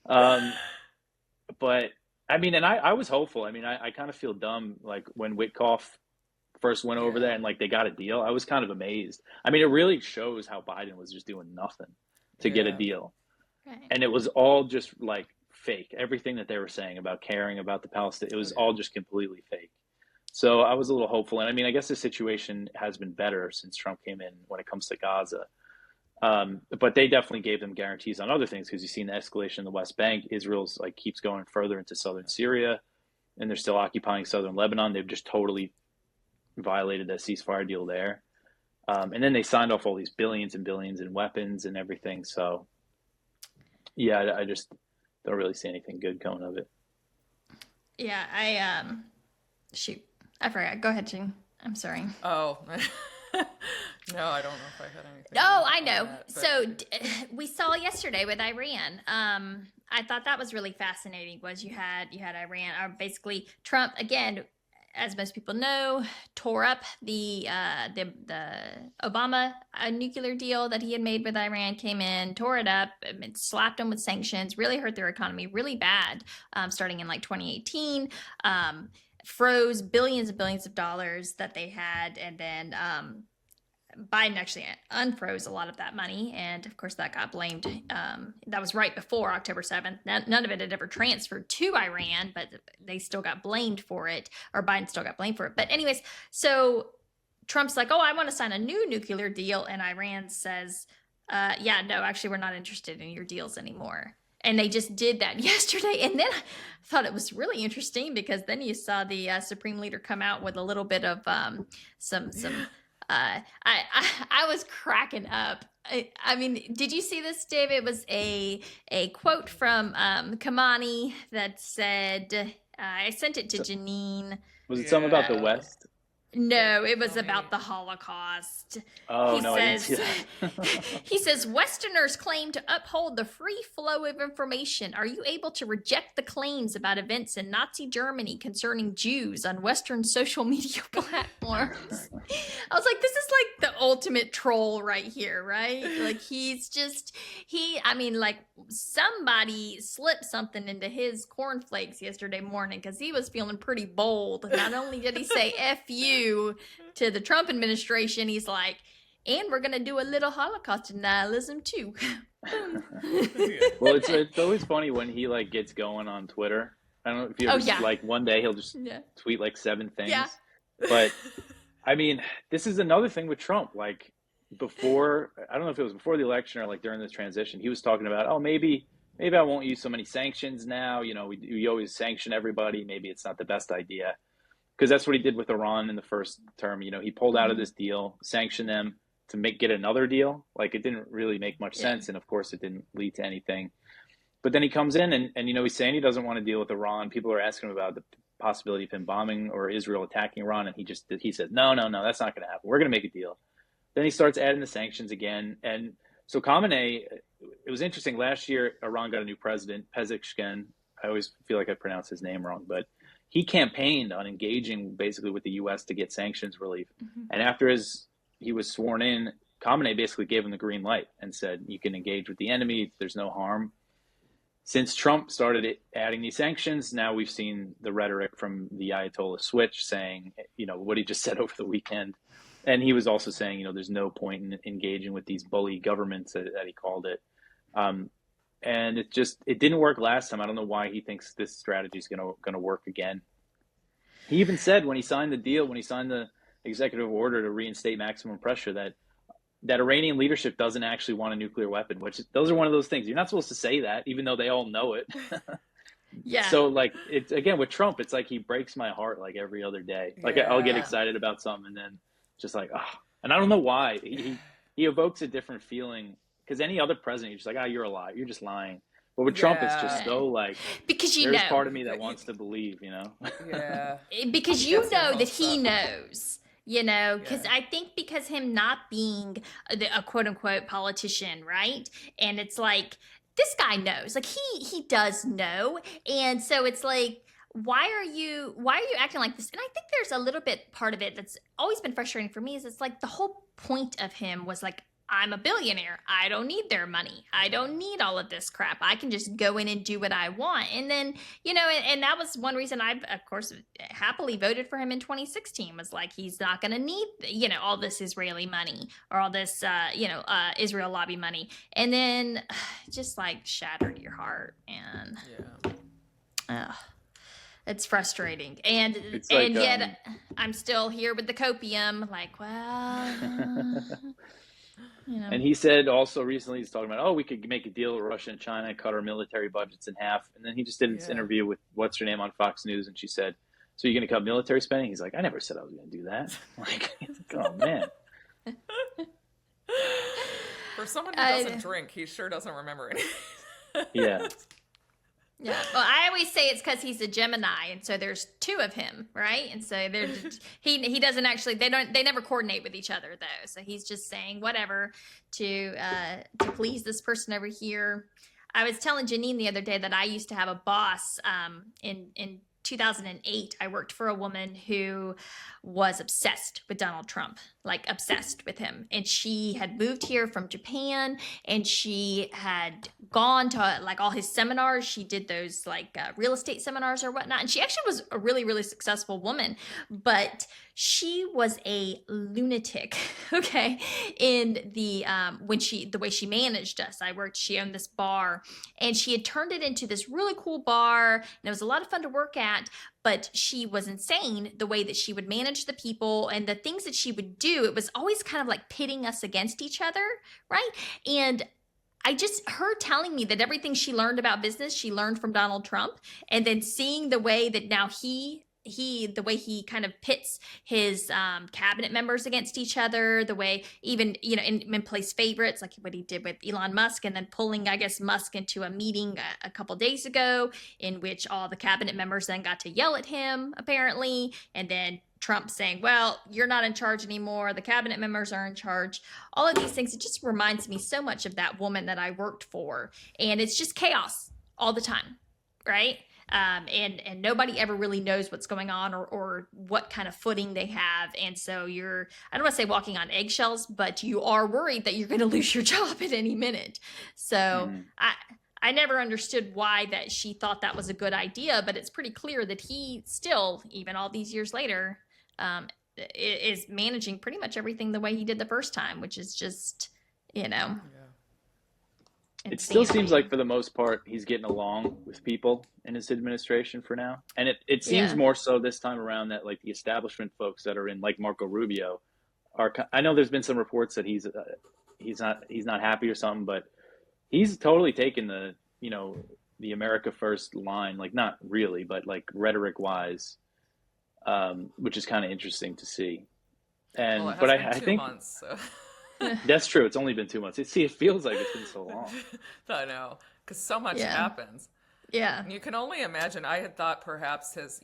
um, but I mean, and I was hopeful. I mean, I kind of feel dumb like when Witkoff first went over there Yeah. and like they got a deal. I was kind of amazed. I mean, it really shows how Biden was just doing nothing to get a Yeah. deal, right. and it was all just like fake. Everything that they were saying about caring about the Palestine, it Oh was yeah. all just completely fake. So I was a little hopeful, and I mean, I guess the situation has been better since Trump came in when it comes to Gaza. But they definitely gave them guarantees on other things because you've seen the escalation in the West Bank. Israel's like keeps going further into southern Syria, and they're still occupying southern Lebanon. They've just totally violated the ceasefire deal there. And then they signed off all these billions and billions in weapons and everything. So yeah, I just don't really see anything good coming of it. Yeah, shoot, I forgot. Go ahead, Jing. I'm sorry. Oh. No, I don't know if I had anything Oh, I on know. that, but So we saw yesterday with Iran. I thought that was really fascinating. Was you had Iran, or basically Trump again, as most people know, tore up the Obama nuclear deal that he had made with Iran. Came in, tore it up, and slapped them with sanctions. Really hurt their economy really bad. Starting in like 2018. Froze billions and billions of dollars that they had, and then Biden actually unfroze a lot of that money, and of course that got blamed. That was right before October 7th. None of it had ever transferred to Iran, but they still got blamed for it, or Biden still got blamed for it. But anyways, so Trump's like, "Oh, I want to sign a new nuclear deal," and Iran says, "Yeah, no, actually, we're not interested in your deals anymore." And they just did that yesterday. And then I thought it was really interesting because then you saw the Supreme Leader come out with a little bit of some. I was cracking up. I mean, did you see this, Dave? It was a quote from Kamani that said, I sent it to So, Janine. was it something about the yeah. West? No, it was Tell me. about the Holocaust. Oh He no, I didn't see says that. he says Westerners claim to uphold the free flow of information. Are you able to reject the claims about events in Nazi Germany concerning Jews on Western social media platforms? I was like, this is like the ultimate troll right here, right? Like I mean, like somebody slipped something into his cornflakes yesterday morning because he was feeling pretty bold. Not only did he say F you to the Trump administration, he's like, and we're going to do a little Holocaust denialism too. Yeah. Well, it's always funny when he like gets going on Twitter. I don't know if you Oh, ever yeah. like one day he'll just Yeah. tweet like 7 things. Yeah. But I mean, this is another thing with Trump. Like before, I don't know if it was before the election or like during this transition, he was talking about, oh, maybe I won't use so many sanctions now. We always sanction everybody. Maybe it's not the best idea. Because that's what he did with Iran in the first term. He pulled out of this deal, sanctioned them to get another deal. Like it didn't really make much Yeah. sense, and of course, it didn't lead to anything. But then he comes in and he's saying he doesn't want to deal with Iran. People are asking him about the possibility of him bombing or Israel attacking Iran, and he said no, that's not going to happen. We're going to make a deal. Then he starts adding the sanctions again, and so Khamenei. It was interesting. Last year, Iran got a new president, Pezeshkian. I always feel like I pronounce his name wrong, but he campaigned on engaging basically with the U.S. to get sanctions relief. Mm-hmm. And after he was sworn in, Khamenei basically gave him the green light and said, you can engage with the enemy. There's no harm. Since Trump started adding these sanctions, now we've seen the rhetoric from the Ayatollah switch saying, what he just said over the weekend. And he was also saying, there's no point in engaging with these bully governments that he called it. And it didn't work last time. I don't know why he thinks this strategy is going to work again. He even said when he signed the deal, when he signed the executive order to reinstate maximum pressure, that Iranian leadership doesn't actually want a nuclear weapon, which those are one of those things. You're not supposed to say that, even though they all know it. Yeah. So like it's again with Trump, it's like he breaks my heart like every other day. Like I'll get Yeah. excited about something and then just like, ah. And I don't know why. He evokes a different feeling, because any other president, you're just like, ah, you're a lie. You're just lying. But with Trump, it's just so like, because there's part of me that wants to believe, Yeah. Because you know that he knows. Because I think because him not being a quote unquote politician, right? And it's like, this guy knows, like he does know. And so it's like, why are you acting like this? And I think there's a little bit part of it that's always been frustrating for me is it's like the whole point of him was like, I'm a billionaire. I don't need their money. I don't need all of this crap. I can just go in and do what I want. And then, and that was one reason I, of course, happily voted for him in 2016 was like, he's not going to need, all this Israeli money or all this, Israel lobby money. And then just like shattered your heart. And it's frustrating. And it's like, yet I'm still here with the copium. Like, well... And he said also recently, he's talking about, we could make a deal with Russia and China and cut our military budgets in half. And then he just did this interview with what's her name on Fox News, and she said, so you're going to cut military spending? He's like, I never said I was going to do that. Like, oh man. For someone who doesn't drink, he sure doesn't remember anything. Yeah. Yeah. Well, I always say it's because he's a Gemini, and so there's two of him, right? And so he doesn't actually they never coordinate with each other though. So he's just saying whatever to please this person over here. I was telling Jenin the other day that I used to have a boss in 2008. I worked for a woman who was obsessed with Donald Trump, like obsessed with him. And she had moved here from Japan, and she had gone to like all his seminars. She did those like real estate seminars or whatnot. And she actually was a really, really successful woman, but she was a lunatic, okay, in the way she managed us. She owned this bar, and she had turned it into this really cool bar, and it was a lot of fun to work at, but she was insane the way that she would manage the people and the things that she would do. It was always kind of like pitting us against each other, right? And her telling me that everything she learned about business, she learned from Donald Trump, and then seeing the way that now the way he kind of pits his cabinet members against each other, the way even, in place favorites, like what he did with Elon Musk, and then pulling, I guess, Musk into a meeting a couple days ago in which all the cabinet members then got to yell at him, apparently, and then Trump saying, well, you're not in charge anymore. The cabinet members are in charge. All of these things, it just reminds me so much of that woman that I worked for. And it's just chaos all the time, right? And nobody ever really knows what's going on or what kind of footing they have. And so I don't want to say walking on eggshells, but you are worried that you're going to lose your job at any minute. So I never understood why that she thought that was a good idea, but it's pretty clear that he still, even all these years later, is managing pretty much everything the way he did the first time, which is just, It still seems like for the most part, he's getting along with people in his administration for now. And it seems more so this time around that like the establishment folks that are in, like Marco Rubio, I know there's been some reports that he's not happy or something, but he's totally taken the America First line, like not really, but like rhetoric wise, which is kind of interesting to see. And I think 2 months, so. That's true. It's only been 2 months. It feels like it's been so long. I know, because so much happens. Yeah. And you can only imagine. I had thought perhaps his,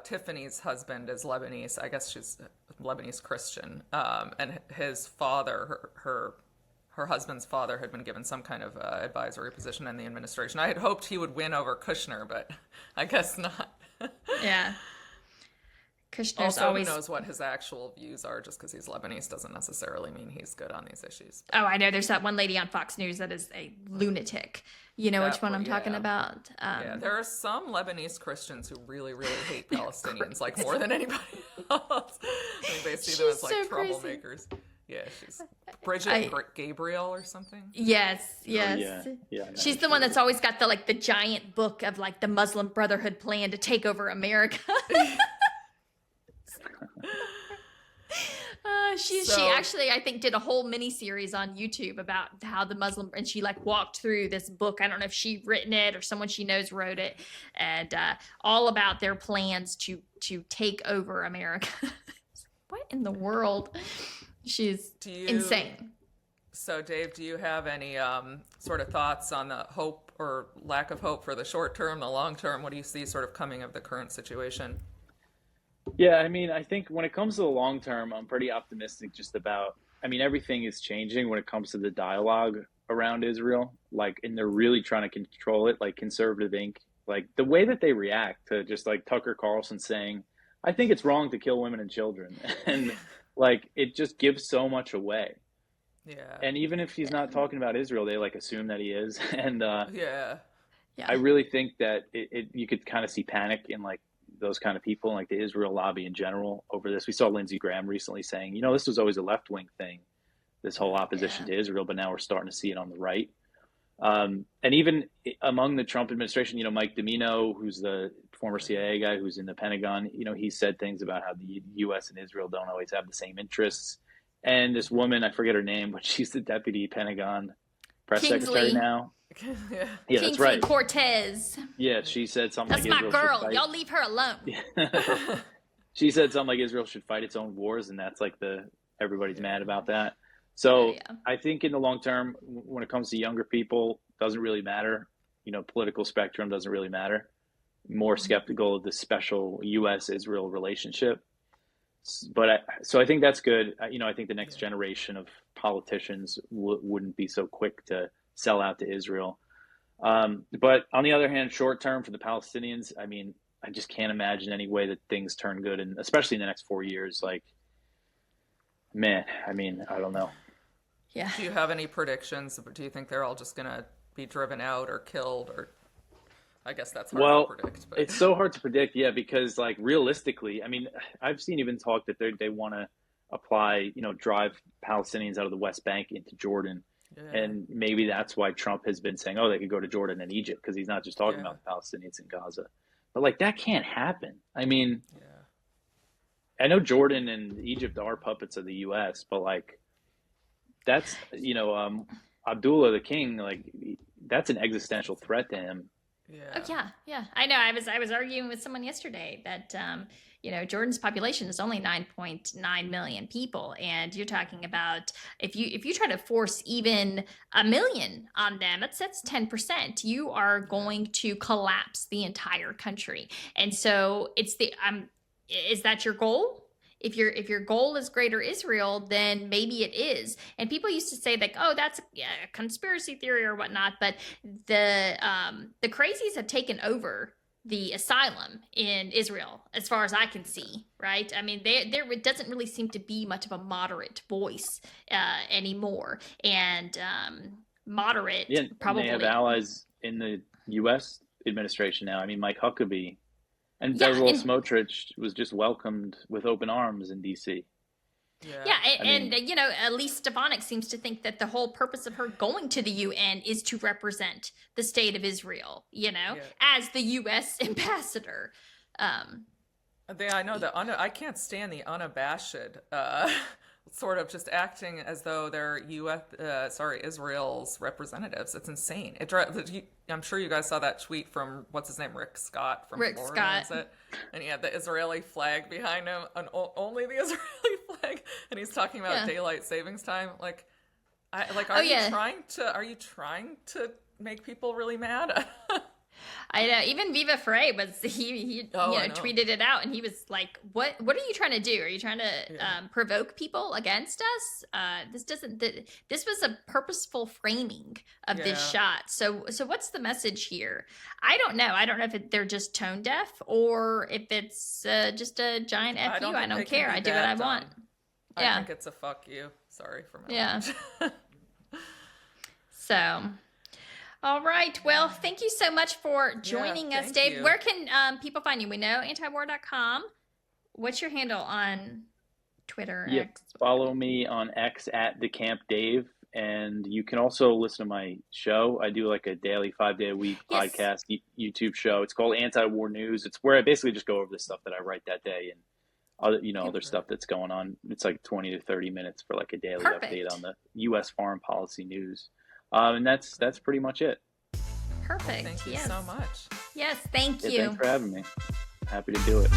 Tiffany's husband is Lebanese. I guess she's Lebanese Christian. And his father, her husband's father, had been given some kind of advisory position in the administration. I had hoped he would win over Kushner, but I guess not. Yeah. Kushner's also, always... who knows what his actual views are? Just because he's Lebanese doesn't necessarily mean he's good on these issues. Oh, I know. There's that one lady on Fox News that is a lunatic. You know which one I'm talking about? There are some Lebanese Christians who really, really hate Palestinians, like more than anybody else. I think they see them as like troublemakers. Crazy. Yeah, she's Bridget Gabriel or something. Yes. Oh, yeah. She's the one that's always got the giant book of like the Muslim Brotherhood plan to take over America. She actually, I think, did a whole mini series on YouTube about how the Muslim, and she like walked through this book. I don't know if she written it or someone she knows wrote it, and all about their plans to take over America. what in the world? She's insane. So, Dave, do you have any sort of thoughts on the hope or lack of hope for the short term, the long term? What do you see sort of coming of the current situation? Yeah, I mean, I think when it comes to the long term, I'm pretty optimistic just about, I mean, everything is changing when it comes to the dialogue around Israel, like, and they're really trying to control it, like Conservative Inc. Like the way that they react to just like Tucker Carlson saying, I think it's wrong to kill women and children. And like, it just gives so much away. Yeah. And even if he's not talking about Israel, they like assume that he is. And yeah. I really think that you could kind of see panic in like those kind of people, like the Israel lobby in general over this. We saw Lindsey Graham recently saying, you know, this was always a left-wing thing, this whole opposition to Israel, but now we're starting to see it on the right. And even among the Trump administration, you know, Mike Domino, who's the former CIA guy who's in the Pentagon, you know, he said things about how the U.S. and Israel don't always have the same interests. And this woman, I forget her name, but she's the deputy Pentagon press secretary now. Yeah, Kingsley that's right. Cortez. Yeah, she said something that's like my Israel girl. Y'all leave her alone. She said something like Israel should fight its own wars, and that's like everybody's mad about that. So I think in the long term, when it comes to younger people, doesn't really matter. You know, political spectrum doesn't really matter. More skeptical of the special U.S.-Israel relationship. But so I think that's good. You know, I think the next generation of politicians wouldn't be so quick to sell out to Israel. But on the other hand, short term for the Palestinians, I mean, I just can't imagine any way that things turn good, and especially in the next 4 years. Like, man, I mean, I don't know. Yeah. Do you have any predictions? Do you think they're all just going to be driven out or killed? Or I guess that's hard to predict. But. It's so hard to predict, yeah, because like realistically, I mean, I've seen even talk that they want to apply, you know, drive Palestinians out of the West Bank into Jordan. Yeah. And maybe that's why Trump has been saying, oh, they could go to Jordan and Egypt, because he's not just talking about the Palestinians in Gaza. But like, that can't happen. I mean, I know Jordan and Egypt are puppets of the U.S., but like, that's, you know, Abdullah the king, like, that's an existential threat to him. Yeah. Oh, yeah. I know. I was arguing with someone yesterday that, you know, Jordan's population is only 9.9 million people. And you're talking about if you try to force even 1 million on them, that's 10%. You are going to collapse the entire country. And so it's is that your goal? If your goal is greater Israel, then maybe it is. And people used to say that, oh, that's a conspiracy theory or whatnot. But the crazies have taken over the asylum in Israel, as far as I can see, right? I mean, there doesn't really seem to be much of a moderate voice anymore. And moderate, probably. They have allies in the U.S. administration now. I mean, Mike Huckabee. And Bezalel Smotrich was just welcomed with open arms in D.C. Yeah, and you know, Elise Stefanik seems to think that the whole purpose of her going to the UN is to represent the state of Israel, you know, as the U.S. ambassador. I know that I can't stand the unabashed sort of just acting as though they're Israel's representatives. It's insane. I'm sure you guys saw that tweet from what's his name, Rick Scott from Florida. And he had the Israeli flag behind him, and only the Israeli flag, and he's talking about daylight savings time. Like, are you trying to make people really mad? I know. Even Viva Frey he tweeted it out, and he was like, "What are you trying to do? Are you trying to provoke people against us? This was a purposeful framing of this shot. So what's the message here? I don't know. I don't know if they're just tone deaf or if it's just a giant F you. I don't care. I do what I want. I think it's a fuck you. Sorry for my language. So. All right. Well, thank you so much for joining us, Dave. You. Where can people find you? We know antiwar.com. What's your handle on Twitter? X? Follow me on X at DeCamp Dave. And you can also listen to my show. I do like a daily 5-day-a-week podcast, YouTube show. It's called Anti-War News. It's where I basically just go over the stuff that I write that day and other stuff that's going on. It's like 20 to 30 minutes for like a daily update on the U.S. foreign policy news. And that's pretty much it. Perfect. Thank you so much. Yes, thank you. Thanks for having me. Happy to do it.